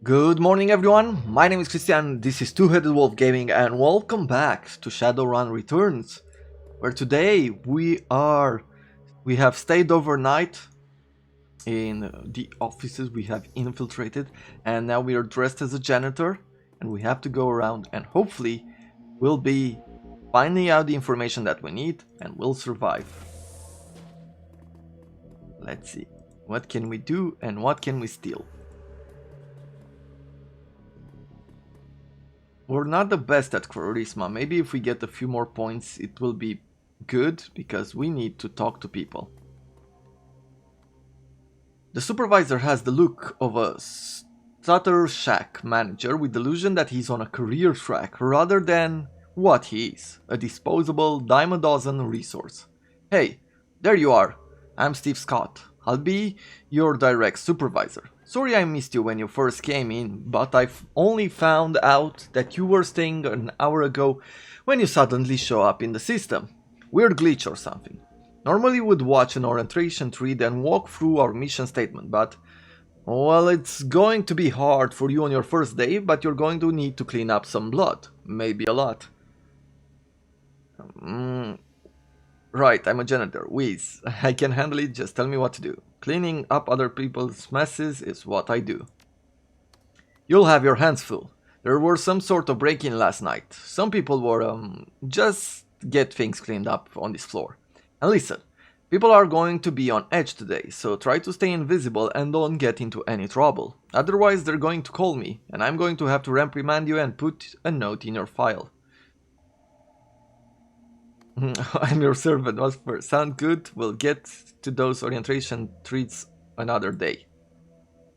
Good morning, everyone. My name is Christian. This is Two-Headed Wolf Gaming, and welcome back to Shadowrun Returns, where today we have stayed overnight in the offices we have infiltrated, and now we are dressed as a janitor, and we have to go around and hopefully we'll be finding out the information that we need and we'll survive. Let's see. What can we do and what can we steal? We're not the best at charisma. Maybe if we get a few more points it will be good, because we need to talk to people. The supervisor has the look of a stutter shack manager with the illusion that he's on a career track rather than what he is, a disposable dime a dozen resource. Hey, there you are. I'm Steve Scott. I'll be your direct supervisor. Sorry I missed you when you first came in, but I've only found out that you were staying an hour ago when you suddenly show up in the system. Weird glitch or something. Normally would watch an orientation tree then walk through our mission statement, but well, it's going to be hard for you on your first day, but you're going to need to clean up some blood. Maybe a lot. Right, I'm a janitor. Whiz. I can handle it, just tell me what to do. Cleaning up other people's messes is what I do. You'll have your hands full. There were some sort of break-in last night. Some people were, just get things cleaned up on this floor. And listen, people are going to be on edge today, so try to stay invisible and don't get into any trouble. Otherwise they're going to call me, and I'm going to have to reprimand you and put a note in your file. I'm your servant, Whisper. Sound good? We'll get to those orientation treats another day.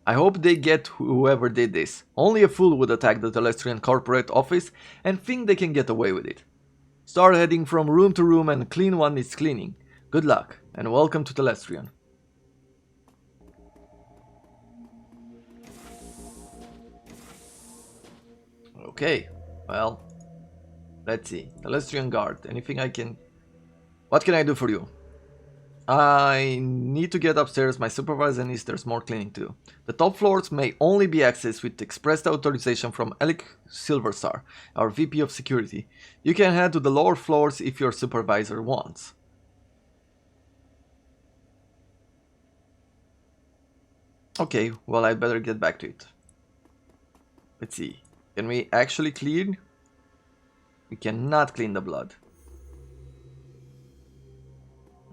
I hope they get whoever did this. Only a fool would attack the Telestrian corporate office and think they can get away with it. Start heading from room to room and clean what needs cleaning. Good luck, and welcome to Telestrian. Okay, well, let's see. Telestrian guard, anything I can... What can I do for you? I need to get upstairs. My supervisor needs there's more cleaning too. The top floors may only be accessed with express authorization from Alec Silverstar, our VP of Security. You can head to the lower floors if your supervisor wants. Okay, well, I'd better get back to it. Let's see. Can we actually clean? We cannot clean the blood.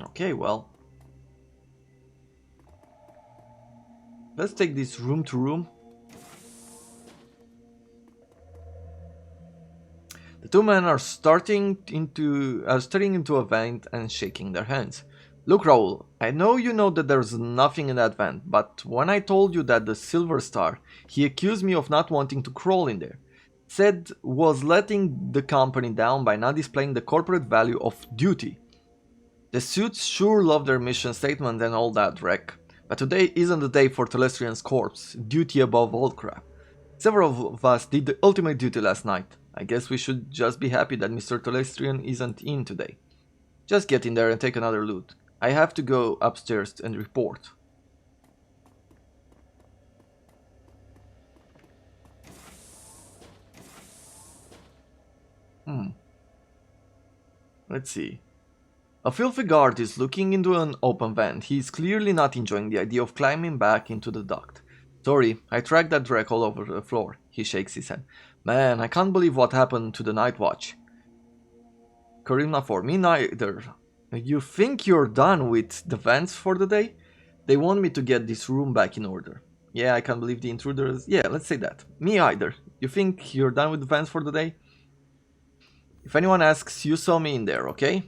Okay, well. Let's take this room to room. The two men are staring into a vent and shaking their hands. Look, Raoul, I know you know that there's nothing in that vent, but when I told you that the Silver Star, he accused me of not wanting to crawl in there. Said was letting the company down by not displaying the corporate value of duty. The suits sure love their mission statement and all that wreck, but today isn't the day for Telestrian's corpse, duty above all crap. Several of us did the ultimate duty last night. I guess we should just be happy that Mr. Telestrian isn't in today. Just get in there and take another loot. I have to go upstairs and report. Let's see. A filthy guard is looking into an open vent. He is clearly not enjoying the idea of climbing back into the duct. Sorry, I tracked that wreck all over the floor. He shakes his head. Man, I can't believe what happened to the night watch. Karima, for me neither. You think you're done with the vents for the day? They want me to get this room back in order. Yeah, I can't believe the intruders. Yeah, let's say that. Me either. You think you're done with the vents for the day? If anyone asks, you saw me in there, okay?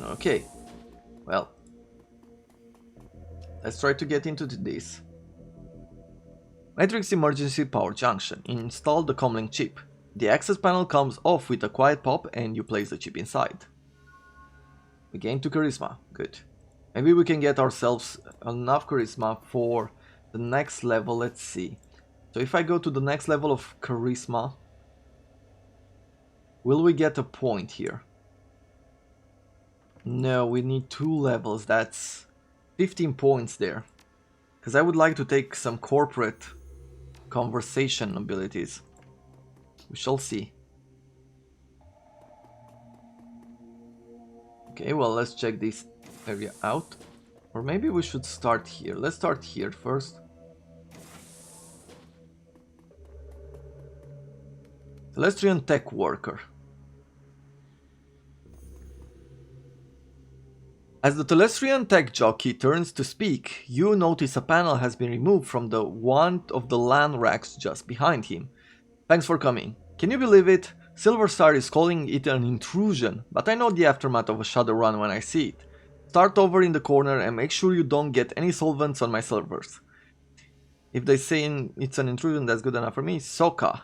Okay. Well. Let's try to get into this. Matrix Emergency Power Junction. Install the comlink chip. The access panel comes off with a quiet pop and you place the chip inside. We gain 2 charisma. Good. Maybe we can get ourselves enough charisma for the next level. Let's see. So if I go to the next level of charisma, will we get a point here? No, we need 2 levels. That's 15 points there. Because I would like to take some corporate conversation abilities. We shall see. Okay, well, let's check this area out. Or maybe we should start here. Let's start here first. Telestrian tech worker. As the Telestrian tech jockey turns to speak, you notice a panel has been removed from the one of the land racks just behind him. Thanks for coming. Can you believe it? Silverstar is calling it an intrusion, but I know the aftermath of a Shadowrun when I see it. Start over in the corner and make sure you don't get any solvents on my servers. If they say it's an intrusion, that's good enough for me. Soka.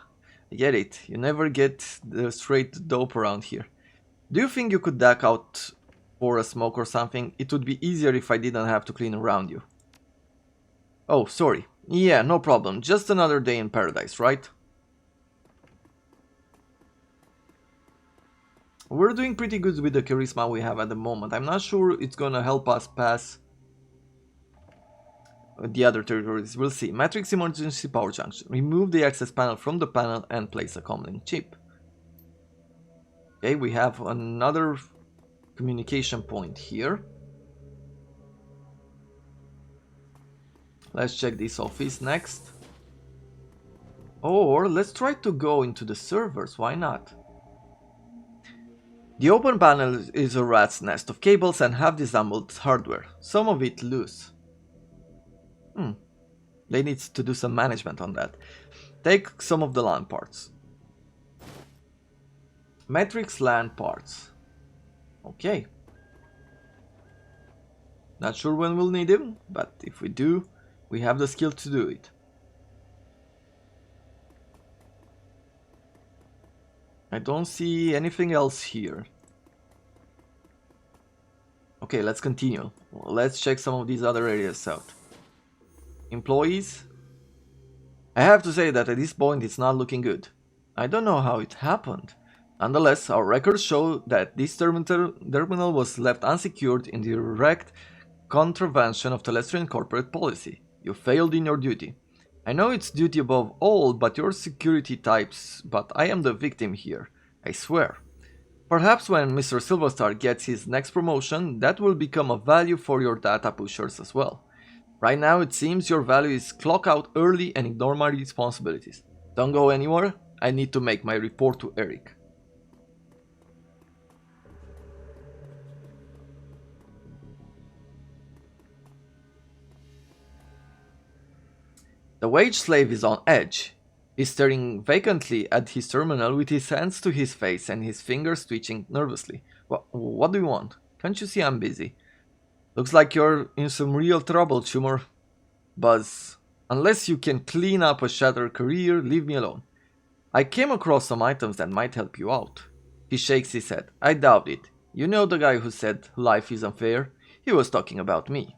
I get it. You never get the straight dope around here. Do you think you could duck out for a smoke or something? It would be easier if I didn't have to clean around you. Oh, sorry. Yeah, no problem. Just another day in paradise, right? We're doing pretty good with the charisma we have at the moment. I'm not sure it's gonna help us pass the other territories. We'll see. Matrix emergency power junction. Remove the access panel from the panel and place a comlink chip. Okay, we have another communication point here. Let's check this office next. Or let's try to go into the servers, why not? The open panel is a rat's nest of cables and half-disassembled hardware, some of it loose. They need to do some management on that. Take some of the LAN parts. Matrix LAN parts. Okay. Not sure when we'll need them, but if we do, we have the skill to do it. I don't see anything else here. Okay, let's continue. Let's check some of these other areas out. Employees. I have to say that at this point it's not looking good. I don't know how it happened. Nonetheless, our records show that this terminal was left unsecured in direct contravention of Telestrian corporate policy. You failed in your duty. I know it's duty above all, but your security types, but I am the victim here, I swear. Perhaps when Mr. Silverstar gets his next promotion, that will become a value for your data pushers as well. Right now it seems your value is clock out early and ignore my responsibilities. Don't go anywhere, I need to make my report to Eric. The wage slave is on edge. He's staring vacantly at his terminal with his hands to his face and his fingers twitching nervously. What do you want? Can't you see I'm busy? Looks like you're in some real trouble, Schumer. Buzz, unless you can clean up a shattered career, leave me alone. I came across some items that might help you out. He shakes his head. I doubt it. You know the guy who said life is unfair? He was talking about me.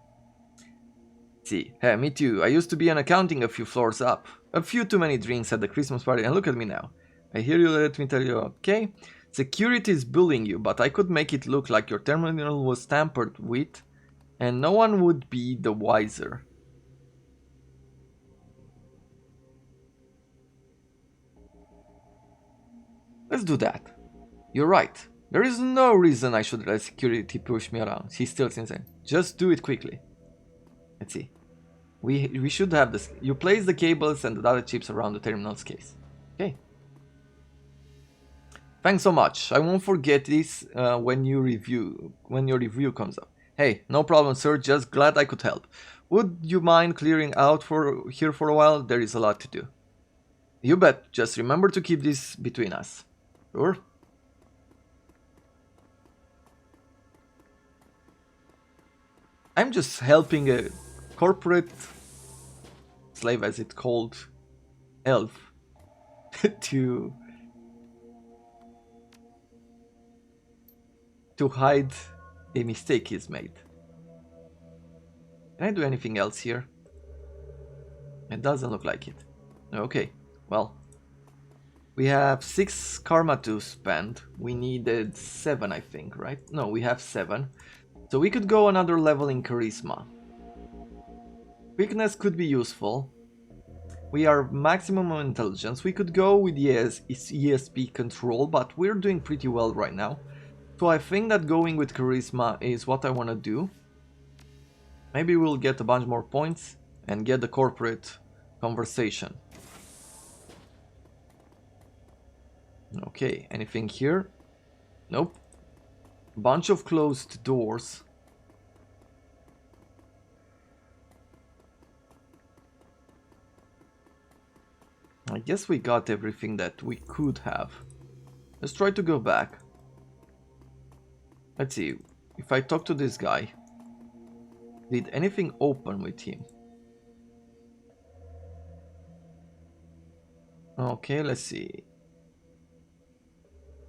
See, hey, me too. I used to be in accounting a few floors up. A few too many drinks at the Christmas party and look at me now. I hear you, let me tell you, okay? Security is bullying you, but I could make it look like your terminal was tampered with and no one would be the wiser. Let's do that. You're right. There is no reason I should let security push me around. He's still insane. Just do it quickly. Let's see. We should have this. You place the cables and the data chips around the terminal's case. Okay. Thanks so much. I won't forget this when your review comes up. Hey, no problem, sir. Just glad I could help. Would you mind clearing out here for a while? There is a lot to do. You bet. Just remember to keep this between us. Sure. I'm just helping a corporate slave, as it's called, elf, to hide a mistake he's made. Can I do anything else here? It doesn't look like it. Okay, well, we have 6 karma to spend. We needed 7, I think, right? No, we have 7. So we could go another level in charisma. Quickness could be useful. We are maximum intelligence. We could go with ESP control, but we're doing pretty well right now. So I think that going with charisma is what I want to do. Maybe we'll get a bunch more points and get the corporate conversation. Okay, anything here? Nope. Bunch of closed doors. I guess we got everything that we could have. Let's try to go back. Let's see, if I talk to this guy, did anything open with him? Okay, let's see.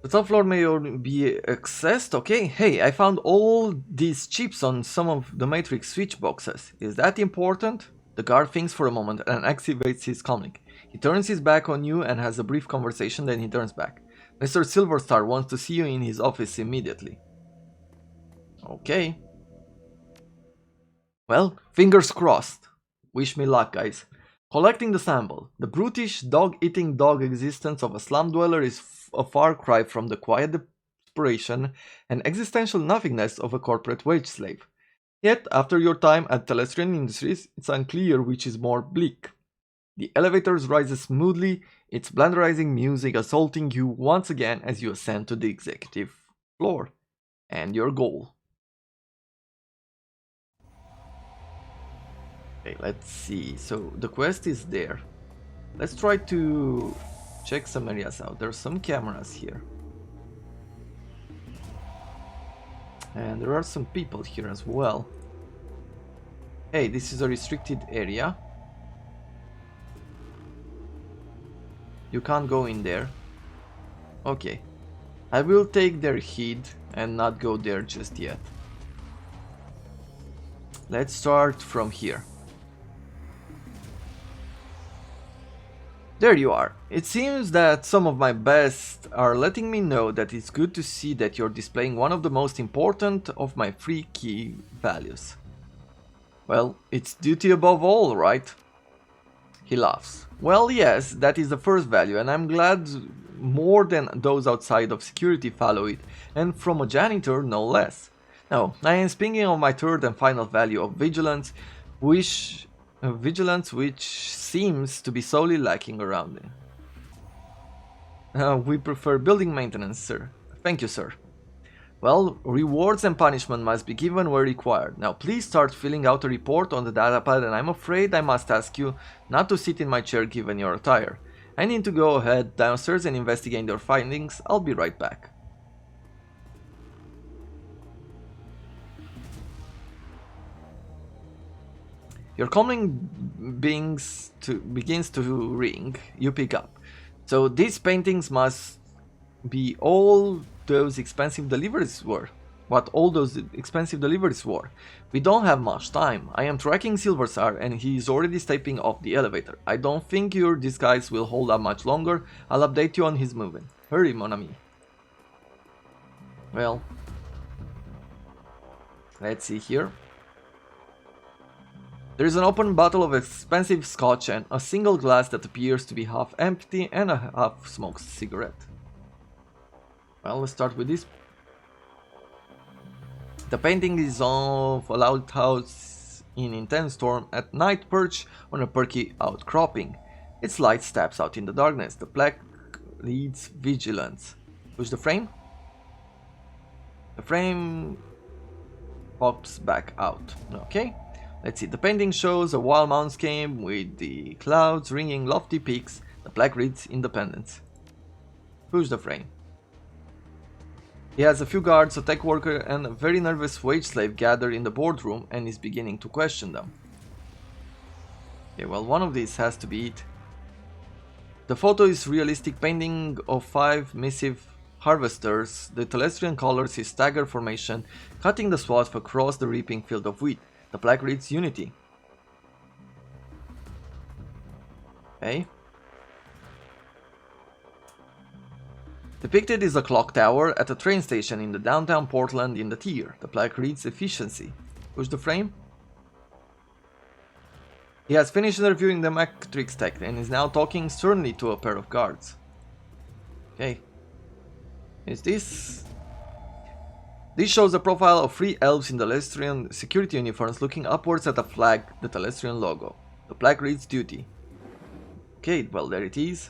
The top floor may be accessed. Okay, hey, I found all these chips on some of the matrix switch boxes. Is that important? The guard thinks for a moment and activates his comlink. He turns his back on you and has a brief conversation, then he turns back. Mr. Silverstar wants to see you in his office immediately. Okay. Well, fingers crossed. Wish me luck, guys. Collecting the sample. The brutish, dog-eating dog existence of a slum dweller is a far cry from the quiet desperation and existential nothingness of a corporate wage slave. Yet, after your time at Telestrian Industries, it's unclear which is more bleak. The elevator rises smoothly, its blenderizing music assaulting you once again as you ascend to the executive floor. And your goal. Okay, let's see. So the quest is there. Let's try to check some areas out. There's some cameras here. And there are some people here as well. Hey, this is a restricted area. You can't go in there. Okay. I will take their heed and not go there just yet. Let's start from here. There you are. It seems that some of my best are letting me know that it's good to see that you're displaying one of the most important of my 3 key values. Well, it's duty above all, right? He laughs. Well, yes, that is the first value, and I'm glad more than those outside of security follow it, and from a janitor no less. Now, I am speaking of my third and final value of vigilance, which seems to be solely lacking around it. We prefer building maintenance, sir. Thank you, sir. Well, rewards and punishment must be given where required. Now please start filling out a report on the datapad, and I'm afraid I must ask you not to sit in my chair given your attire. I need to go ahead downstairs and investigate your findings. I'll be right back. Your calling begins to ring. You pick up. So these paintings must be all those expensive deliveries were. What all those expensive deliveries were. We don't have much time. I am tracking Silverstar and he is already stepping off the elevator. I don't think your disguise will hold up much longer. I'll update you on his movement. Hurry, mon ami. Well, let's see here. There is an open bottle of expensive scotch and a single glass that appears to be half empty and a half smoked cigarette. Well, let's start with this. The painting is of a lighthouse in intense storm at night, perched on a perky outcropping. Its light stabs out in the darkness. The plaque reads vigilance. Push the frame. The frame pops back out. Okay. Let's see, the painting shows a wild moundscape with the clouds ringing lofty peaks. The plaque reads Independence. Push the frame. He has a few guards, a tech worker, and a very nervous wage slave gathered in the boardroom and is beginning to question them. Okay, well, one of these has to be it. The photo is realistic painting of 5 massive harvesters. The Telestrian colors is stagger formation, cutting the swath across the reaping field of wheat. The plaque reads Unity. Okay. Depicted is a clock tower at a train station in the downtown Portland in the tier. The plaque reads Efficiency. Push the frame. He has finished reviewing the Matrix tech and is now talking sternly to a pair of guards. Okay. Is this... This shows a profile of 3 elves in the Telestrian security uniforms looking upwards at a flag, the Telestrian logo. The flag reads duty. Okay, well there it is.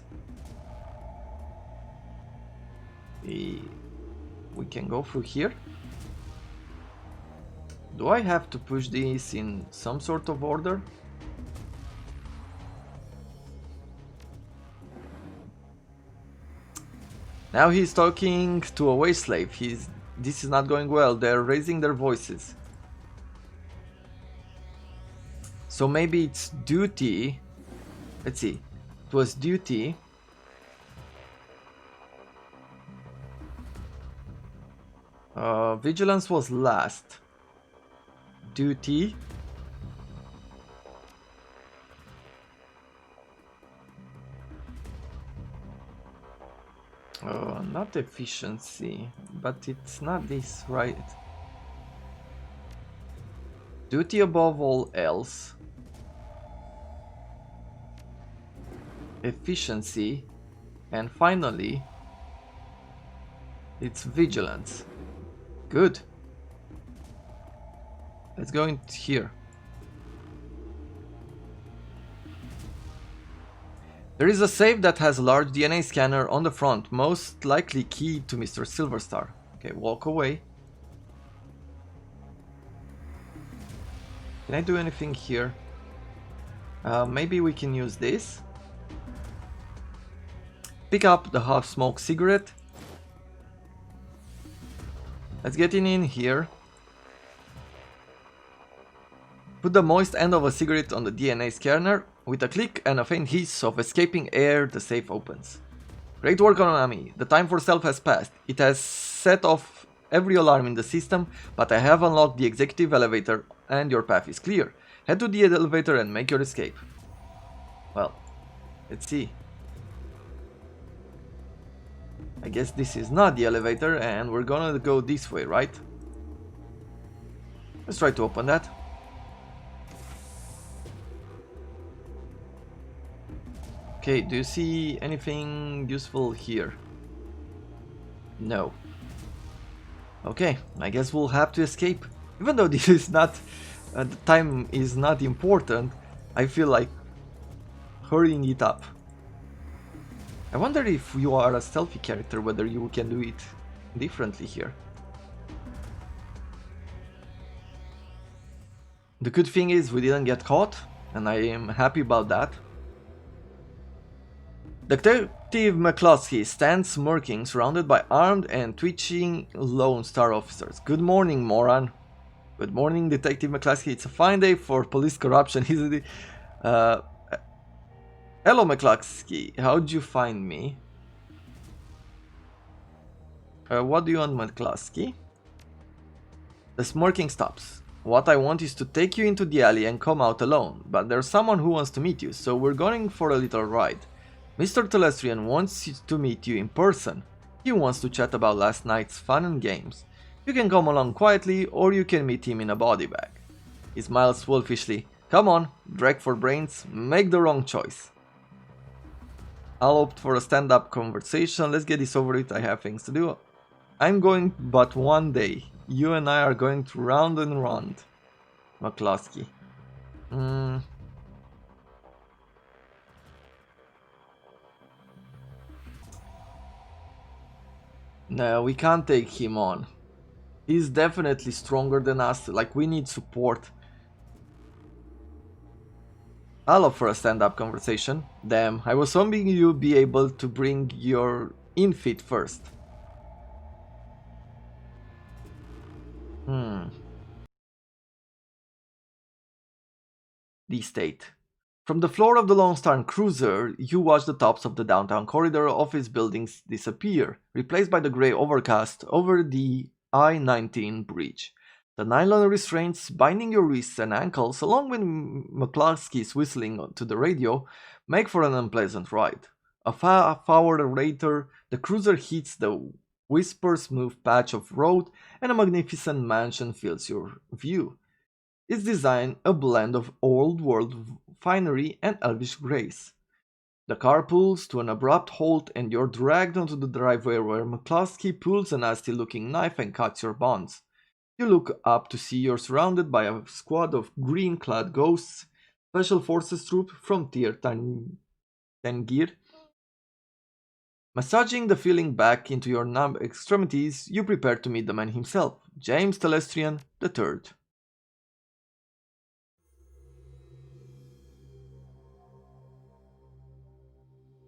We can go through here. Do I have to push this in some sort of order? Now he's talking to a waste slave. This is not going well. They're raising their voices. So maybe it's duty. Let's see. It was duty. Vigilance was last. Duty. Not efficiency, but it's not this, right? Duty above all else. Efficiency. And finally, it's vigilance. Good. Let's go in here. There is a safe that has a large DNA scanner on the front, most likely key to Mr. Silverstar. Okay, walk away. Can I do anything here? Maybe we can use this. Pick up the half-smoked cigarette. Let's get in here. Put the moist end of a cigarette on the DNA scanner. With a click and a faint hiss of escaping air, the safe opens. Great work, Konami. The time for stealth has passed. It has set off every alarm in the system, but I have unlocked the executive elevator and your path is clear. Head to the elevator and make your escape. Well, let's see. I guess this is not the elevator and we're gonna go this way, right? Let's try to open that. Okay, do you see anything useful here? No. Okay, I guess we'll have to escape. Even though this is not... the time is not important, I feel like hurrying it up. I wonder if you are a stealthy character, whether you can do it differently here. The good thing is we didn't get caught, and I am happy about that. Detective McCluskey stands smirking, surrounded by armed and twitching Lone Star officers. Good morning, moron. Good morning, Detective McCluskey. It's a fine day for police corruption, isn't it? Hello, McCluskey. How'd you find me? What do you want, McCluskey? The smirking stops. What I want is to take you into the alley and come out alone, but there's someone who wants to meet you, so we're going for a little ride. Mr. Telestrian wants to meet you in person. He wants to chat about last night's fun and games. You can come along quietly, or you can meet him in a body bag. He smiles wolfishly. Come on, drag for brains, make the wrong choice. I'll opt for a stand-up conversation. Let's get this over with, I have things to do. I'm going but one day. You and I are going to round and round. McCluskey. No, we can't take him on. He's definitely stronger than us, like we need support. I'll offer a stand-up conversation. Damn, I was hoping you'd be able to bring your infit first. The estate. From the floor of the Lone Star cruiser, you watch the tops of the downtown corridor office buildings disappear, replaced by the grey overcast over the I-19 bridge. The nylon restraints binding your wrists and ankles, along with McCluskey's whistling to the radio, make for an unpleasant ride. A half hour later, the cruiser hits the whisper-smooth patch of road and a magnificent mansion fills your view. Its design a blend of old world finery and elvish grace. The car pulls to an abrupt halt and you're dragged onto the driveway where McCluskey pulls a nasty-looking knife and cuts your bonds. You look up to see you're surrounded by a squad of green-clad ghosts, special forces troop from Tier Tangir. Massaging the feeling back into your numb extremities, you prepare to meet the man himself, James Telestrian III.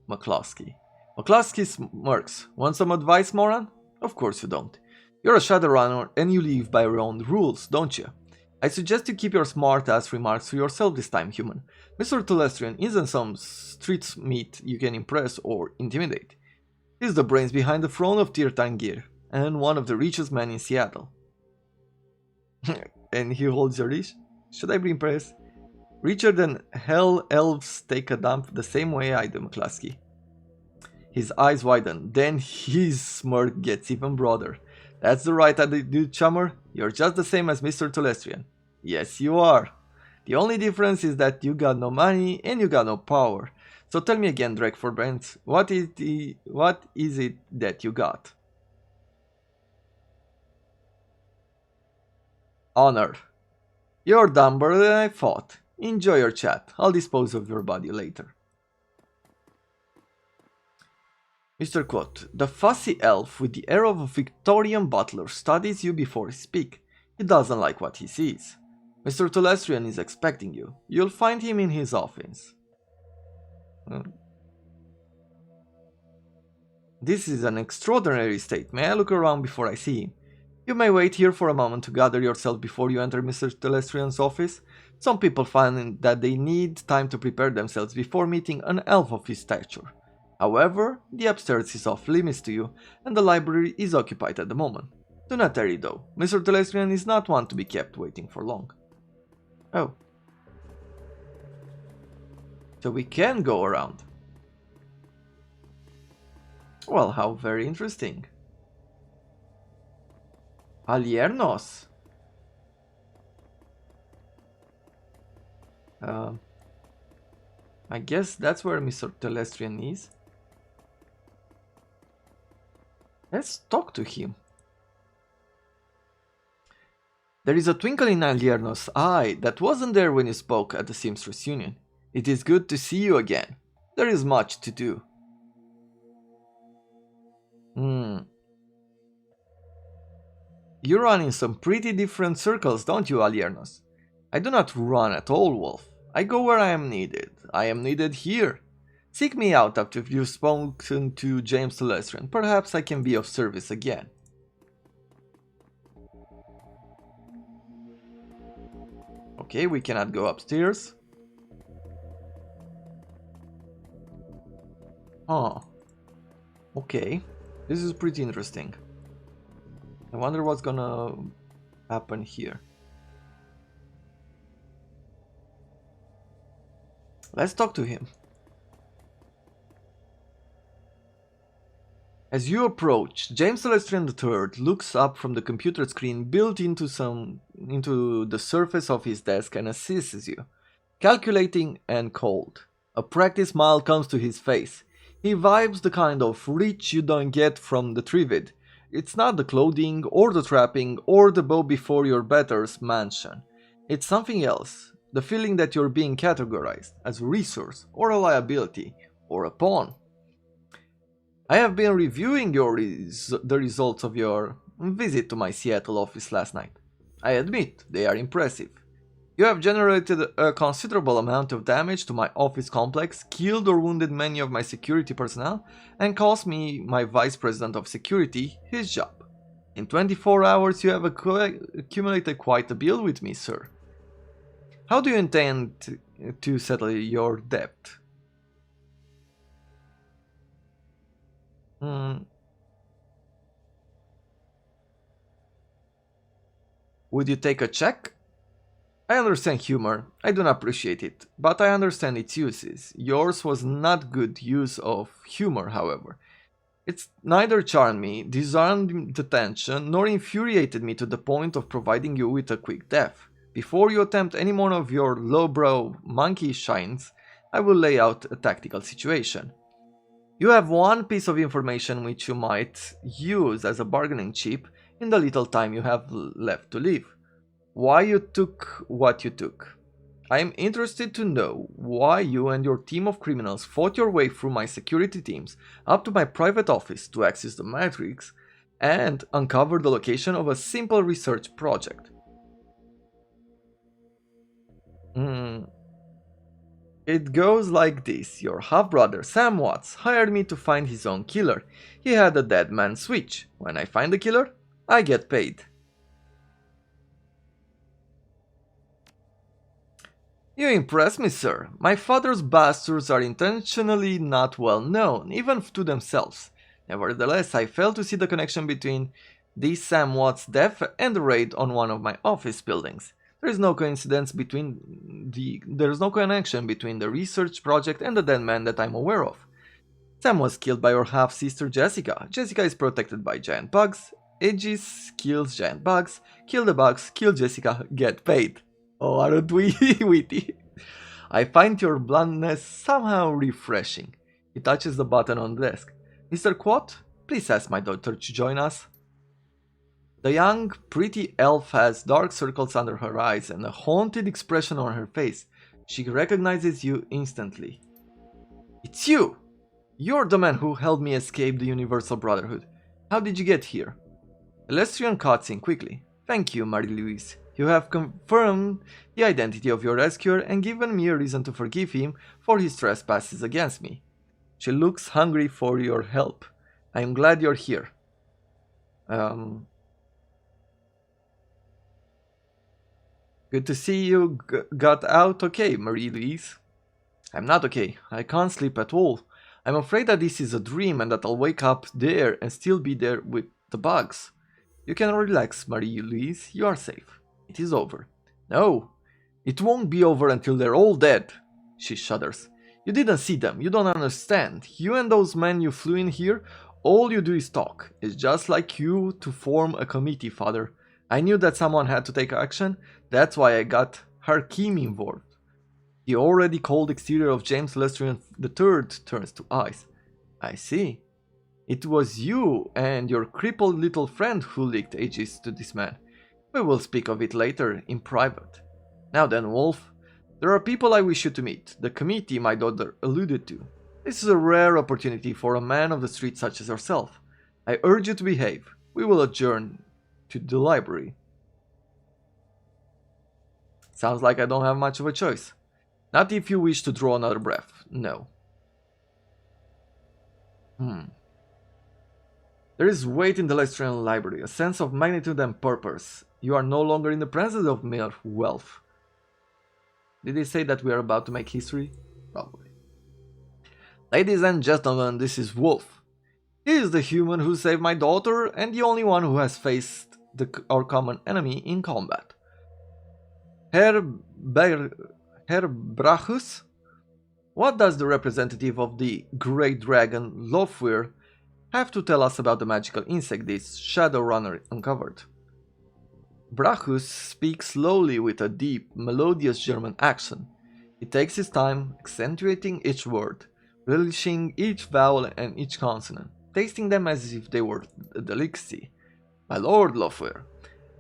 McCluskey. McCluskey smirks. Want some advice, moron? Of course you don't. You're a Shadowrunner and you live by your own rules, don't you? I suggest you keep your smart-ass remarks to yourself this time, human. Mr. Telestrian isn't some street meat you can impress or intimidate. He's the brains behind the throne of Tirtangir, and one of the richest men in Seattle. And he holds your leash? Should I be impressed? Richer than hell elves take a dump the same way I do, McCluskey. His eyes widen, then his smirk gets even broader. That's the right attitude, chummer. You're just the same as Mr. Telestrian. Yes, you are. The only difference is that you got no money and you got no power. So tell me again, Drakeford Brent, what is it that you got? Honor. You're dumber than I thought. Enjoy your chat. I'll dispose of your body later. Mr. Quote, the fussy elf with the air of a Victorian butler studies you before he speaks. He doesn't like what he sees. Mr. Telestrian is expecting you. You'll find him in his office. This is an extraordinary state. May I look around before I see him? You may wait here for a moment to gather yourself before you enter Mr. Telestrian's office. Some people find that they need time to prepare themselves before meeting an elf of his stature. However, the upstairs is off limits to you, and the library is occupied at the moment. Do not tarry though. Mr. Telestrian is not one to be kept waiting for long. Oh. So we can go around. Well, how very interesting. Aliernos. I guess that's where Mr. Telestrian is. Let's talk to him. There is a twinkle in Aliernos' eye that wasn't there when you spoke at the Seamstress Union. It is good to see you again. There is much to do. You run in some pretty different circles, don't you, Aliernos? I do not run at all, Wolf. I go where I am needed. I am needed here. Seek me out after you've spoken to James Telestrian. Perhaps I can be of service again. Okay, we cannot go upstairs. Oh. Okay. This is pretty interesting. I wonder what's gonna happen here. Let's talk to him. As you approach, James Telestrian III looks up from the computer screen built into the surface of his desk and assists you, calculating and cold. A practiced smile comes to his face. He vibes the kind of rich you don't get from the Trivid. It's not the clothing, or the trapping, or the bow before your better's mansion. It's something else. The feeling that you're being categorized as a resource, or a liability, or a pawn. I have been reviewing the results of your visit to my Seattle office last night. I admit, they are impressive. You have generated a considerable amount of damage to my office complex, killed or wounded many of my security personnel, and cost me, my vice president of security, his job. In 24 hours you have accumulated quite a bill with me, sir. How do you intend to settle your debt? Would you take a check? I understand humor, I do not appreciate it, but I understand its uses. Yours was not good use of humor, however. It's neither charmed me, disarmed the tension, nor infuriated me to the point of providing you with a quick death. Before you attempt any more of your lowbrow monkey shines, I will lay out a tactical situation. You have one piece of information which you might use as a bargaining chip in the little time you have left to live. Why you took what you took. I am interested to know why you and your team of criminals fought your way through my security teams up to my private office to access the Matrix and uncover the location of a simple research project. Hmm. It goes like this. Your half-brother Sam Watts hired me to find his own killer. He had a dead man switch. When I find the killer, I get paid. You impress me, sir. My father's bastards are intentionally not well known, even to themselves. Nevertheless, I fail to see the connection between this Sam Watt's death and the raid on one of my office buildings. There is no connection between the research project and the dead man that I'm aware of. Sam was killed by your half-sister Jessica. Jessica is protected by giant bugs. Aegis kills giant bugs. Kill the bugs, kill Jessica, get paid. Oh, aren't we witty? I find your bluntness somehow refreshing. He touches the button on the desk. Mr. Quat, please ask my daughter to join us. The young, pretty elf has dark circles under her eyes and a haunted expression on her face. She recognizes you instantly. It's you! You're the man who helped me escape the Universal Brotherhood. How did you get here? Lestrian cuts in quickly. Thank you, Marie-Louise. You have confirmed the identity of your rescuer and given me a reason to forgive him for his trespasses against me. She looks hungry for your help. I am glad you're here. Good to see you got out okay, Marie-Louise. I'm not okay. I can't sleep at all. I'm afraid that this is a dream and that I'll wake up there and still be there with the bugs. You can relax, Marie-Louise. You are safe. It is over. No, it won't be over until they're all dead. She shudders. You didn't see them. You don't understand. You and those men you flew in here, all you do is talk. It's just like you to form a committee, Father. I knew that someone had to take action. That's why I got Harkim involved. The already cold exterior of James Lestrian III turns to ice. I see. It was you and your crippled little friend who leaked Aegis to this man. We will speak of it later, in private. Now then, Wolf, there are people I wish you to meet, the committee my daughter alluded to. This is a rare opportunity for a man of the street such as yourself. I urge you to behave. We will adjourn to the library. Sounds like I don't have much of a choice. Not if you wish to draw another breath, no. There is weight in the Lestrian library, a sense of magnitude and purpose. You are no longer in the presence of mere wealth. Did they say that we are about to make history? Probably. Ladies and gentlemen, this is Wolf. He is the human who saved my daughter and the only one who has faced our common enemy in combat. Herr Brachus? What does the representative of the Great Dragon, Lofweir, have to tell us about the magical insect this Shadowrunner uncovered? Brachus speaks slowly with a deep, melodious German accent. He takes his time, accentuating each word, relishing each vowel and each consonant, tasting them as if they were a delicacy. My lord Lofweir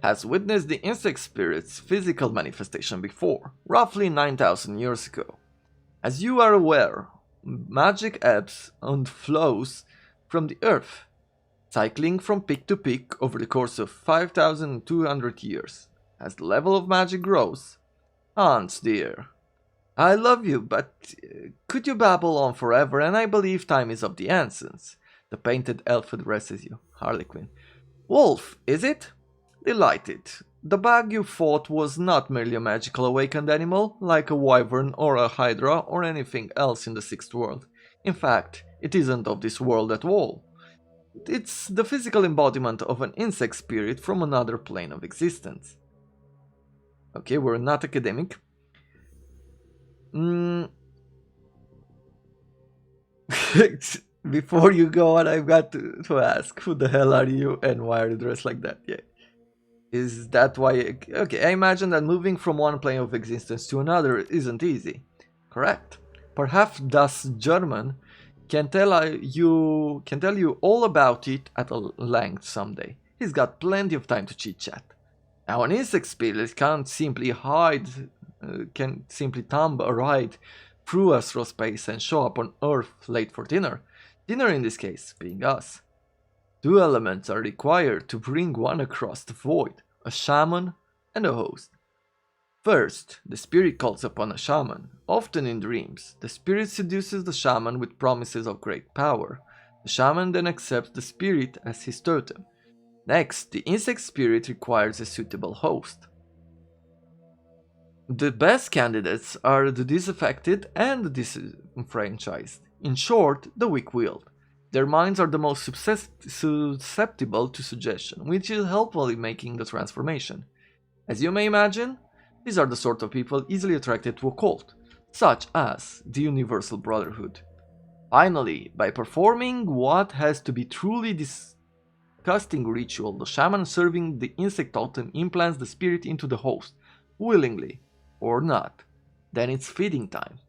has witnessed the insect spirit's physical manifestation before, roughly 9,000 years ago. As you are aware, magic ebbs and flows from the earth, cycling from peak to peak over the course of 5,200 years. As the level of magic grows, Hans dear, I love you, but could you babble on forever, and I believe time is of the essence. The painted elf addresses you, Harlequin. Wolf, is it? Delighted. The bug you fought was not merely a magical awakened animal, like a wyvern or a hydra or anything else in the sixth world. In fact, it isn't of this world at all. It's the physical embodiment of an insect spirit from another plane of existence. Okay, we're not academic. Before you go on, I've got to ask, who the hell are you and why are you dressed like that? Yeah. Is that why? Okay, I imagine that moving from one plane of existence to another isn't easy. Correct. Perhaps Das German can tell you all about it at a length someday. He's got plenty of time to chit chat. Now, an insect spirit can simply thumb a ride through astral space and show up on Earth late for dinner. Dinner in this case being us. Two elements are required to bring one across the void: a shaman and a host. First, the spirit calls upon a shaman, often in dreams. The spirit seduces the shaman with promises of great power. The shaman then accepts the spirit as his totem. Next, the insect spirit requires a suitable host. The best candidates are the disaffected and the disenfranchised. In short, the weak-willed. Their minds are the most susceptible to suggestion, which is helpful in making the transformation. As you may imagine, these are the sort of people easily attracted to a cult, such as the Universal Brotherhood. Finally, by performing what has to be truly disgusting ritual, the shaman serving the insect totem implants the spirit into the host, willingly or not. Then it's feeding time.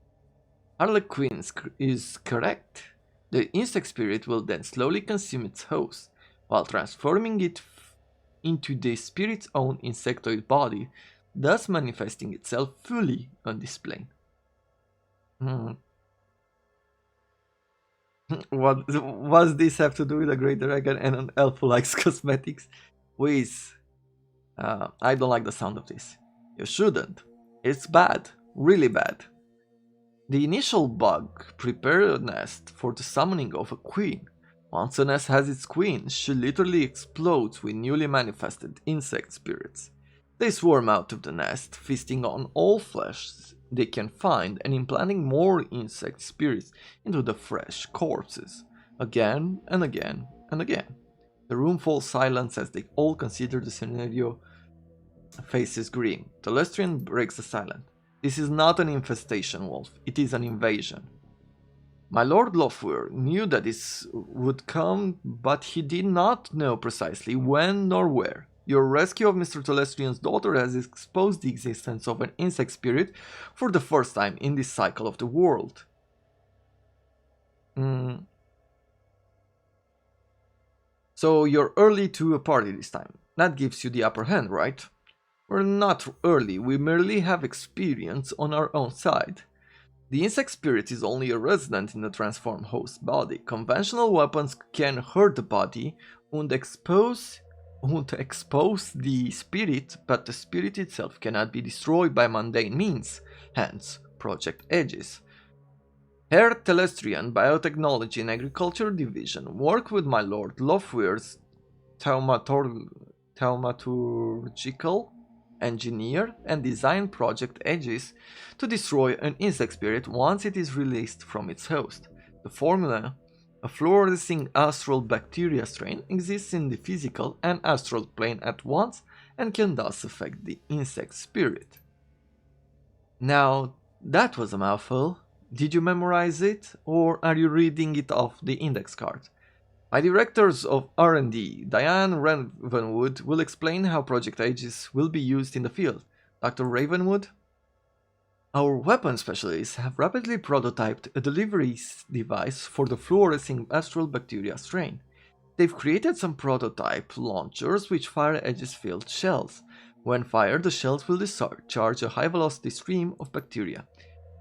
Harlequin is correct. The insect spirit will then slowly consume its host, while transforming it into the spirit's own insectoid body, thus manifesting itself fully on this plane. Hmm. What does this have to do with a great dragon and an elf who likes cosmetics? Whiz. I don't like the sound of this. You shouldn't. It's bad. Really bad. The initial bug prepared a nest for the summoning of a queen. Once a nest has its queen, she literally explodes with newly manifested insect spirits. They swarm out of the nest, feasting on all flesh they can find and implanting more insect spirits into the fresh corpses, again and again and again. The room falls silent as they all consider the scenario faces grim. Telestrian breaks the silence. This is not an infestation, Wolf. It is an invasion. My Lord Lofwyr knew that this would come, but he did not know precisely when nor where. Your rescue of Mr. Telestrian's daughter has exposed the existence of an insect spirit for the first time in this cycle of the world. So you're early to a party this time. That gives you the upper hand, right? We're not early, we merely have experience on our own side. The insect spirit is only a resident in the transformed host body. Conventional weapons can hurt the body and expose the spirit, but the spirit itself cannot be destroyed by mundane means, hence Project Aegis. Herr Telestrian Biotechnology and Agriculture Division worked with my Lord Lofwyr's thaumaturgical engineer and design Project Aegis to destroy an insect spirit once it is released from its host. The formula, a fluorescing astral bacteria strain, exists in the physical and astral plane at once and can thus affect the insect spirit. Now, that was a mouthful. Did you memorize it, or are you reading it off the index card? My directors of R&D, Diane Ravenwood, will explain how Project Aegis will be used in the field. Dr. Ravenwood? Our weapon specialists have rapidly prototyped a delivery device for the fluorescing astral bacteria strain. They've created some prototype launchers which fire Aegis-filled shells. When fired, the shells will discharge a high-velocity stream of bacteria.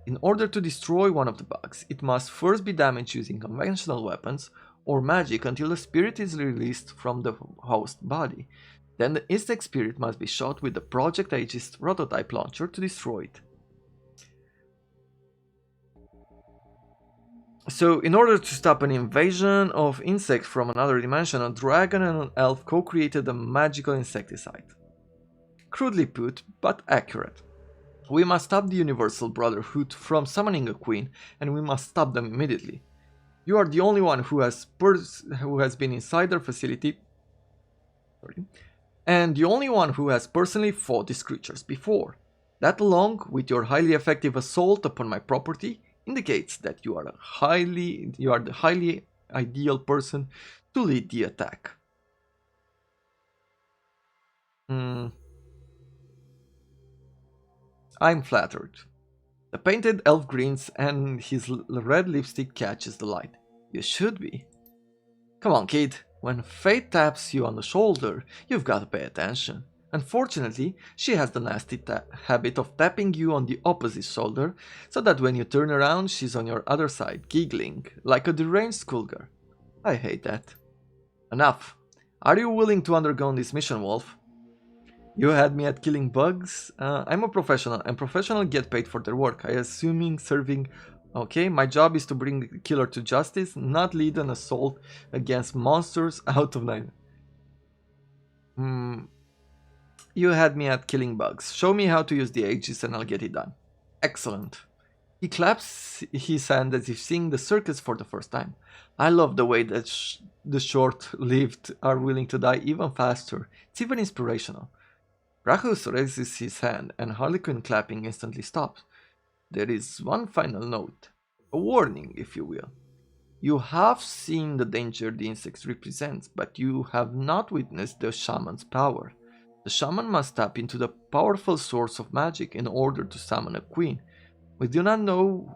In order to destroy one of the bugs, it must first be damaged using conventional weapons or magic until the spirit is released from the host body. Then the insect spirit must be shot with the Project Aegis prototype launcher to destroy it. So, in order to stop an invasion of insects from another dimension, a dragon and an elf co-created a magical insecticide. Crudely put, but accurate. We must stop the Universal Brotherhood from summoning a queen, and we must stop them immediately. You are the only one who has been inside their facility, and the only one who has personally fought these creatures before. That, along with your highly effective assault upon my property, indicates that you are the highly ideal person to lead the attack. Hmm, I'm flattered. The painted elf grins and his red lipstick catches the light. You should be. Come on, kid. When fate taps you on the shoulder, you've got to pay attention. Unfortunately, she has the nasty habit of tapping you on the opposite shoulder, so that when you turn around, she's on your other side, giggling, like a deranged schoolgirl. I hate that. Enough. Are you willing to undergo this mission, Wolf? You had me at killing bugs. I'm a professional, and professionals get paid for their work. I assuming serving. Okay, my job is to bring the killer to justice, not lead an assault against monsters out of night. Hmm. You had me at killing bugs. Show me how to use the Aegis and I'll get it done. Excellent. He claps his hand as if seeing the circus for the first time. I love the way that the short-lived are willing to die even faster. It's even inspirational. Brachus raises his hand and Harlequin clapping instantly stops. There is one final note. A warning, if you will. You have seen the danger the insects represent, but you have not witnessed the shaman's power. The shaman must tap into the powerful source of magic in order to summon a queen. We do not know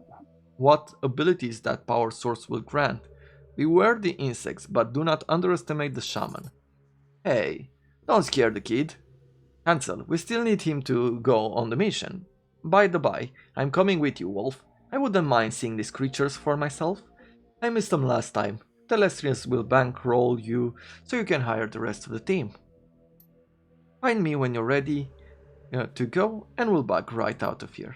what abilities that power source will grant. Beware the insects, but do not underestimate the shaman. Hey, don't scare the kid. Hansel, we still need him to go on the mission. By the by, I'm coming with you, Wolf. I wouldn't mind seeing these creatures for myself. I missed them last time. Telestrians will bankroll you so you can hire the rest of the team. Find me when you're ready to go and we'll back right out of here.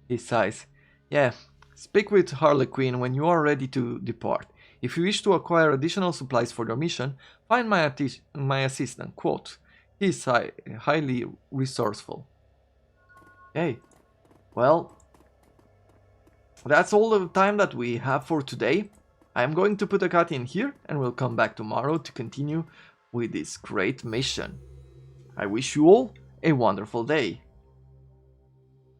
He sighs. Yeah, speak with Harlequin when you are ready to depart. If you wish to acquire additional supplies for your mission, find my assistant. Quote, he's highly resourceful. Hey, well, that's all the time that we have for today. I'm going to put a cut in here and we'll come back tomorrow to continue with this great mission. I wish you all a wonderful day.